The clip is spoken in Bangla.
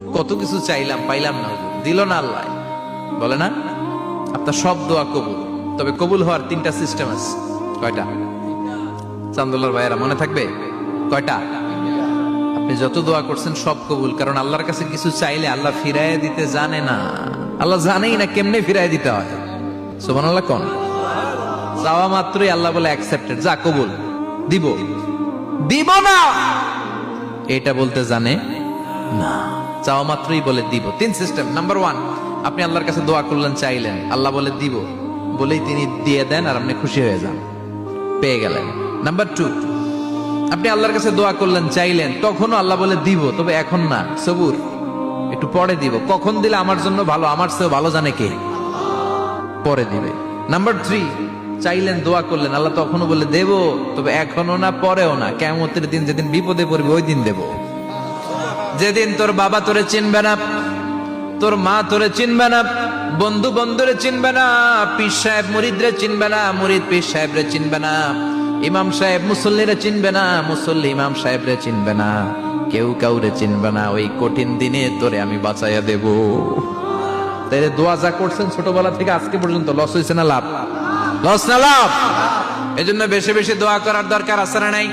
কত কিছু চাইলাম পাইলাম না, হুজুর দিল না আল্লাহ, বলে না আপনার সব দোয়া কবুল। তবে কবুল হওয়ার তিনটা সিস্টেম আছে। কয়টা? চান্দুল্লার ভাইয়েরা মনে থাকবে কয়টা? আপনি যত দোয়া করছেন সব কবুল, কারণ আল্লাহর কাছে কিছু চাইলে আল্লাহ ফিরাইয়া দিতে জানে না। আল্লাহ জানেই না কেমনে ফিরাইয়া দিতে হয়। সুবহানাল্লাহ কোন চাওয়া মাত্রই আল্লাহ বলে অ্যাকসেপ্টেড, যা কবুল, দিব দিব না এটা বলতে জানে না, চাওয়া মাত্রই বলে দিব। তিন সিস্টেম। নাম্বার ওয়ান, আপনি আল্লাহর কাছে দোয়া করলেন, চাইলেন, আল্লাহ বলে দিব, বলেই তিনি দিয়ে দেন আর আপনি খুশি হয়ে যান, পেয়ে গেলেন। নাম্বার টু, আপনি আল্লাহর কাছে দোয়া করলেন, চাইলেন, তখনও আল্লাহ বলে দিব, তবে এখন না, সবুর, একটু পরে দিব। কখন দিলে আমার জন্য ভালো, আমার চেয়ে ভালো জানে কে, পরে দিবে। নাম্বার থ্রি, চাইলেন, দোয়া করলেন, আল্লাহ তখনও বলে দেব, তবে এখনো না, পরেও না, কিয়ামতের দিন যেদিন বিপদে পড়বে ওই দিন দেব। যেদিন তোর বাবা তোরে চিনবে না, তোর মা তোরে চিনবে না, বন্ধু বন্ধুরে চিনবে না, পীর সাহেব মুরিদরে চিনবে না, মুরিদ পীর সাহেবরে চিনবে না, ইমাম সাহেব মুসল্লিরে চিনবে না, মুসল্লি ইমাম সাহেবরে চিনবে না, কেউ কাউরে চিনবে না। ওই কঠিন দিনে তোরে আমি বাঁচাইয়া দেব। তাইলে দোয়া যা করছেন ছোটবেলা থেকে আজকে পর্যন্ত, লস হয়েছে না লাভ? লস না লাভ? এজন্য বেশি বেশি দোয়া করার দরকার আছে না নাই?